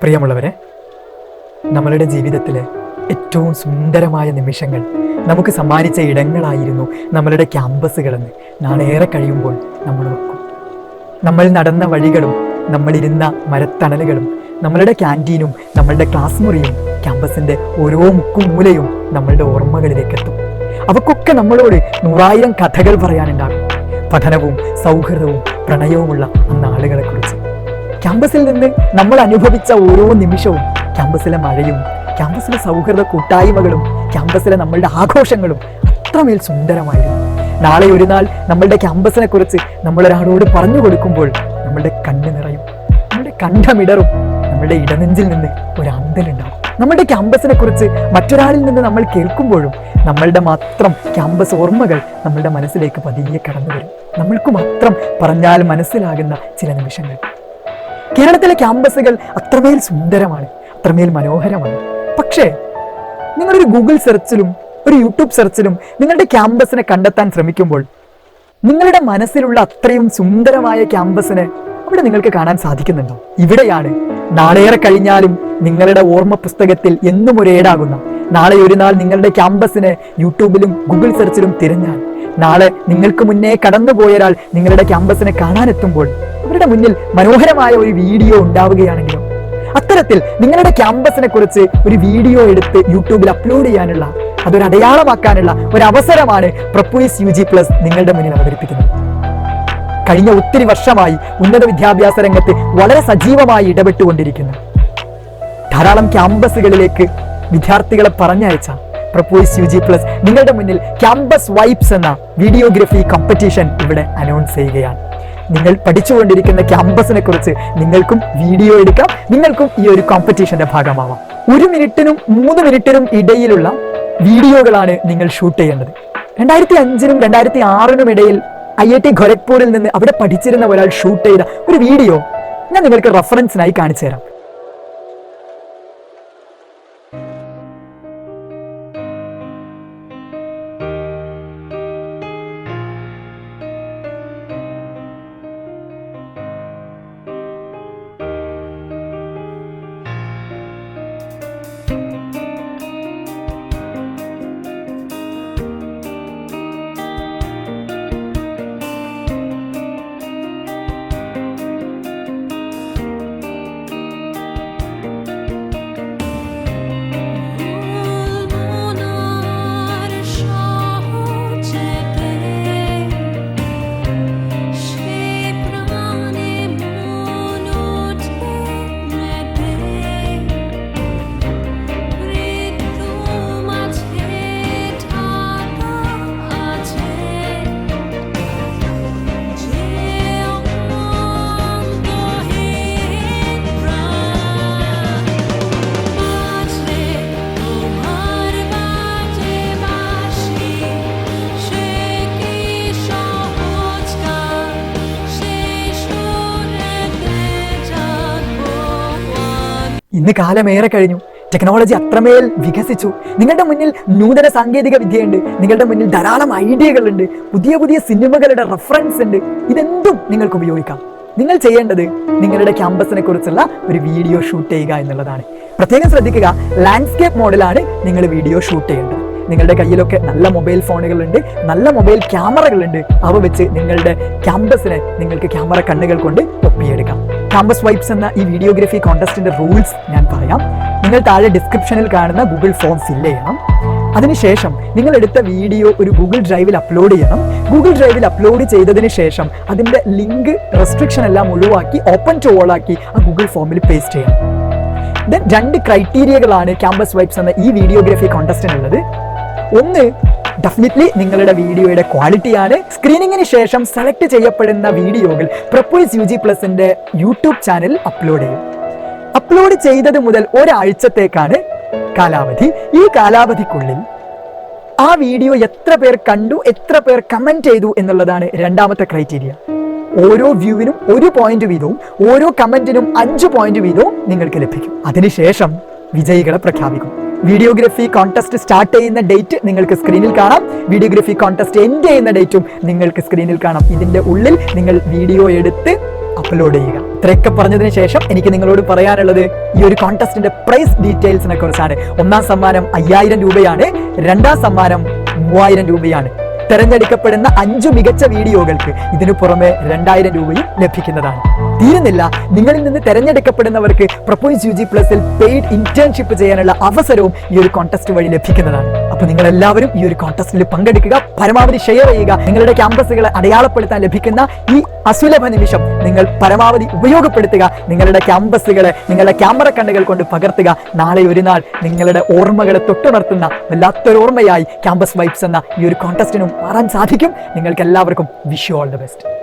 പ്രിയമുള്ളവരെ, നമ്മളുടെ ജീവിതത്തിലെ ഏറ്റവും സുന്ദരമായ നിമിഷങ്ങൾ നമുക്ക് സമ്മാനിച്ച ഇടങ്ങളായിരുന്നു നമ്മളുടെ ക്യാമ്പസുകളെന്ന് നാളേറെ കഴിയുമ്പോൾ നമ്മൾ ഓർക്കും. നമ്മൾ നടന്ന വഴികളും നമ്മളിരുന്ന മരത്തണലുകളും നമ്മളുടെ ക്യാൻറ്റീനും നമ്മളുടെ ക്ലാസ് മുറിയും ക്യാമ്പസിൻ്റെ ഓരോ മുക്കും മൂലയും നമ്മളുടെ ഓർമ്മകളിലേക്ക് എത്തും. അവക്കൊക്കെ നമ്മളോട് 100,000 കഥകൾ പറയാനുണ്ടാകും. പഠനവും സൗഹൃദവും പ്രണയവുമുള്ള ആ നാളുകളെക്കുറിച്ച്. ക്യാമ്പസിൽ നിന്ന് നമ്മൾ അനുഭവിച്ച ഓരോ നിമിഷവും, ക്യാമ്പസിലെ മഴയും ക്യാമ്പസിലെ സൗഹൃദ കൂട്ടായ്മകളും ക്യാമ്പസിലെ നമ്മളുടെ ആഘോഷങ്ങളും അത്രമേൽ സുന്ദരമായിരുന്നു. നാളെ ഒരു നാൾ നമ്മളുടെ ക്യാമ്പസിനെ കുറിച്ച് നമ്മളൊരാളോട് പറഞ്ഞു കൊടുക്കുമ്പോൾ നമ്മളുടെ കണ്ണ് നിറയും, നമ്മളുടെ കണ്ഠമിടറും, നമ്മളുടെ ഇടനെഞ്ചിൽ നിന്ന് ഒരു അന്തലുണ്ടാകും. നമ്മളുടെ ക്യാമ്പസിനെ കുറിച്ച് മറ്റൊരാളിൽ നിന്ന് നമ്മൾ കേൾക്കുമ്പോഴും നമ്മളുടെ മാത്രം ക്യാമ്പസ് ഓർമ്മകൾ നമ്മളുടെ മനസ്സിലേക്ക് പതിയെ കടന്നു വരും. നമ്മൾക്ക് മാത്രം പറഞ്ഞാൽ മനസ്സിലാകുന്ന ചില നിമിഷങ്ങൾ. കേരളത്തിലെ ക്യാമ്പസുകൾ അത്രമേൽ സുന്ദരമാണ്, അത്രമേൽ മനോഹരമാണ്. പക്ഷേ നിങ്ങളൊരു ഗൂഗിൾ സെർച്ചിലും ഒരു യൂട്യൂബ് സെർച്ചിലും നിങ്ങളുടെ ക്യാമ്പസിനെ കണ്ടെത്താൻ ശ്രമിക്കുമ്പോൾ നിങ്ങളുടെ മനസ്സിലുള്ള അത്രയും സുന്ദരമായ ക്യാമ്പസിനെ അവിടെ നിങ്ങൾക്ക് കാണാൻ സാധിക്കുന്നുണ്ടോ? ഇവിടെയാണ് നാളേറെ കഴിഞ്ഞാലും നിങ്ങളുടെ ഓർമ്മ പുസ്തകത്തിൽ എന്നും ഒരു ഏടാകുന്ന, നാളെ ഒരു നാൾ നിങ്ങളുടെ ക്യാമ്പസിനെ യൂട്യൂബിലും ഗൂഗിൾ സെർച്ചിലും തിരഞ്ഞാൽ, നാളെ നിങ്ങൾക്ക് മുന്നേ കടന്നുപോയ ഒരാൾ നിങ്ങളുടെ ക്യാമ്പസിനെ കാണാനെത്തുമ്പോൾ അവരുടെ മുന്നിൽ മനോഹരമായ ഒരു വീഡിയോ ഉണ്ടാവുകയാണെങ്കിലും, അത്തരത്തിൽ നിങ്ങളുടെ ക്യാമ്പസിനെ കുറിച്ച് ഒരു വീഡിയോ എടുത്ത് യൂട്യൂബിൽ അപ്ലോഡ് ചെയ്യാനുള്ള, അതൊരു അടയാളമാക്കാനുള്ള ഒരു അവസരമാണ് പ്രപ്വൈസ് UG+ നിങ്ങളുടെ മുന്നിൽ അവതരിപ്പിക്കുന്നത്. കഴിഞ്ഞ ഒത്തിരി വർഷമായി ഉന്നത വിദ്യാഭ്യാസ രംഗത്ത് വളരെ സജീവമായി ഇടപെട്ടുകൊണ്ടിരിക്കുന്നു. ധാരാളം ക്യാമ്പസുകളിലേക്ക് വിദ്യാർത്ഥികളെ പറഞ്ഞയച്ച പ്രപ്വൈസ് UG+ നിങ്ങളുടെ മുന്നിൽ ക്യാമ്പസ് വൈബ്സ് എന്ന വീഡിയോഗ്രഫി കോമ്പറ്റീഷൻ ഇവിടെ അനൗൺസ് ചെയ്യുകയാണ്. നിങ്ങൾ പഠിച്ചുകൊണ്ടിരിക്കുന്ന ക്യാമ്പസിനെ കുറിച്ച് നിങ്ങൾക്കും വീഡിയോ എടുക്കാം, നിങ്ങൾക്കും ഈ ഒരു കോമ്പറ്റീഷന്റെ ഭാഗമാവാം. 1 മിനിറ്റിനും 3 മിനിറ്റിനും ഇടയിലുള്ള വീഡിയോകളാണ് നിങ്ങൾ ഷൂട്ട് ചെയ്യേണ്ടത്. 2005നും 2006നും ഇടയിൽ IIT ഖൊരഗ്പൂരിൽ നിന്ന് അവിടെ പഠിച്ചിരുന്ന ഒരാൾ ഷൂട്ട് ചെയ്ത ഒരു വീഡിയോ ഞാൻ നിങ്ങൾക്ക് റെഫറൻസിനായി കാണിച്ചു തരാം. ഇന്ന് കാലമേറെ കഴിഞ്ഞു, ടെക്നോളജി അത്രമേൽ വികസിച്ചു. നിങ്ങളുടെ മുന്നിൽ നൂതന സാങ്കേതിക വിദ്യയുണ്ട്, നിങ്ങളുടെ മുന്നിൽ ധാരാളം ഐഡിയകളുണ്ട്, പുതിയ പുതിയ സിനിമകളുടെ റെഫറൻസ് ഉണ്ട്. ഇതെന്തും നിങ്ങൾക്ക് ഉപയോഗിക്കാം. നിങ്ങൾ ചെയ്യേണ്ടത് നിങ്ങളുടെ ക്യാമ്പസിനെ കുറിച്ചുള്ള ഒരു വീഡിയോ ഷൂട്ട് ചെയ്യുക എന്നുള്ളതാണ്. പ്രത്യേകം ശ്രദ്ധിക്കുക, ലാൻഡ്സ്കേപ്പ് മോഡലാണ് നിങ്ങൾ വീഡിയോ ഷൂട്ട് ചെയ്യേണ്ടത്. നിങ്ങളുടെ കയ്യിലൊക്കെ നല്ല മൊബൈൽ ഫോണുകളുണ്ട്, നല്ല മൊബൈൽ ക്യാമറകളുണ്ട്. അവ വെച്ച് നിങ്ങളുടെ ക്യാമ്പസിനെ നിങ്ങൾക്ക് ക്യാമറ കണ്ണുകൾ കൊണ്ട് ഒപ്പിയെടുക്കാം. ക്യാമ്പസ് വൈബ്സ് എന്ന ഈ വീഡിയോഗ്രഫി കോൺടെസ്റ്റിന്റെ റൂൾസ് ഞാൻ പറയാം. നിങ്ങൾ താഴെ ഡിസ്ക്രിപ്ഷനിൽ കാണുന്ന ഗൂഗിൾ ഫോം ഫില്ല് ചെയ്യണം. അതിനുശേഷം നിങ്ങൾ എടുത്ത വീഡിയോ ഒരു ഗൂഗിൾ ഡ്രൈവിൽ അപ്ലോഡ് ചെയ്യണം. ഗൂഗിൾ ഡ്രൈവിൽ അപ്ലോഡ് ചെയ്തതിന് ശേഷം അതിൻ്റെ ലിങ്ക് റെസ്ട്രിക്ഷൻ എല്ലാം ഒഴിവാക്കി ഓപ്പൺ ടു ഓൾ ആക്കി ആ ഗൂഗിൾ ഫോമിൽ പേസ്റ്റ് ചെയ്യണം. ദെൻ 2 ക്രൈറ്റീരിയകളാണ് ക്യാമ്പസ് വൈബ്സ് എന്ന ഈ വീഡിയോഗ്രഫി കോൺടെസ്റ്റിനുള്ളത്. ഒന്ന്, ഡെഫിനറ്റ്ലി നിങ്ങളുടെ ക്വാളിറ്റിയാണ്. സ്ക്രീനിങ്ങിന് ശേഷം സെലക്ട് ചെയ്യപ്പെടുന്ന വീഡിയോകൾ പ്രപ്വൈസ് UG+ന്റെ യൂട്യൂബ് ചാനൽ അപ്ലോഡ് ചെയ്യും. അപ്ലോഡ് ചെയ്തത് മുതൽ ഒരാഴ്ചത്തേക്കാണ് കാലാവധി. ഈ കാലാവധിക്കുള്ളിൽ ആ വീഡിയോ എത്ര പേർ കണ്ടു, എത്ര പേർ കമന്റ് ചെയ്തു എന്നുള്ളതാണ് രണ്ടാമത്തെ ക്രൈറ്റീരിയ. ഓരോ വ്യൂവിനും 1 പോയിന്റ് വീതവും, ഓരോ കമന്റിനും 5 പോയിന്റ് വീതവും നിങ്ങൾക്ക് ലഭിക്കും. അതിനുശേഷം വിജയികളെ പ്രഖ്യാപിക്കും. വീഡിയോഗ്രഫി കോൺടെസ്റ്റ് സ്റ്റാർട്ട് ചെയ്യുന്ന ഡേറ്റ് നിങ്ങൾക്ക് സ്ക്രീനിൽ കാണാം, വീഡിയോഗ്രഫി കോൺടെസ്റ്റ് എൻഡ് ചെയ്യുന്ന ഡേറ്റും നിങ്ങൾക്ക് സ്ക്രീനിൽ കാണാം. ഇതിൻ്റെ ഉള്ളിൽ നിങ്ങൾ വീഡിയോ എടുത്ത് അപ്ലോഡ് ചെയ്യുക. ഇത്രയൊക്കെ പറഞ്ഞതിന് ശേഷം എനിക്ക് നിങ്ങളോട് പറയാനുള്ളത് ഈ ഒരു കോൺടെസ്റ്റിന്റെ പ്രൈസ് ഡീറ്റെയിൽസിനെ കുറിച്ചാണ്. ഒന്നാം സമ്മാനം 5000 രൂപയാണ്, രണ്ടാം സമ്മാനം 3000 രൂപയാണ്. തെരഞ്ഞെടുക്കപ്പെടുന്ന 5 മികച്ച വീഡിയോകൾക്ക് ഇതിനു പുറമെ 2000 രൂപയും ലഭിക്കുന്നതാണ്. തീരുന്നില്ല, നിങ്ങളിൽ നിന്ന് തെരഞ്ഞെടുക്കപ്പെടുന്നവർക്ക് പ്രപ്പോയ്സ് UG പ്ലസിൽ പെയ്ഡ് ഇന്റേൺഷിപ്പ് ചെയ്യാനുള്ള അവസരവും ഈ ഒരു കോൺടെസ്റ്റ് വഴി ലഭിക്കുന്നതാണ്. അപ്പോൾ നിങ്ങൾ എല്ലാവരും ഈ ഒരു കോൺടെസ്റ്റിൽ പങ്കെടുക്കുക, പരമാവധി ഷെയർ ചെയ്യുക. നിങ്ങളുടെ ക്യാമ്പസുകളെ അടയാളപ്പെടുത്താൻ ലഭിക്കുന്ന ഈ അസുലഭ നിമിഷം നിങ്ങൾ പരമാവധി ഉപയോഗപ്പെടുത്തുക. നിങ്ങളുടെ ക്യാമ്പസുകളെ നിങ്ങളുടെ ക്യാമറ കണ്ണുകൾ കൊണ്ട് പകർത്തുക. നാളെ ഒരു നാൾ നിങ്ങളുടെ ഓർമ്മകളെ തൊട്ടുണർത്തുന്ന വല്ലാത്തൊരു ഓർമ്മയായി ക്യാമ്പസ് വൈബ്സ് എന്ന ഈ ഒരു കോൺടെസ്റ്റിനും മാറാൻ സാധിക്കും. നിങ്ങൾക്ക് എല്ലാവർക്കും wish you all the best.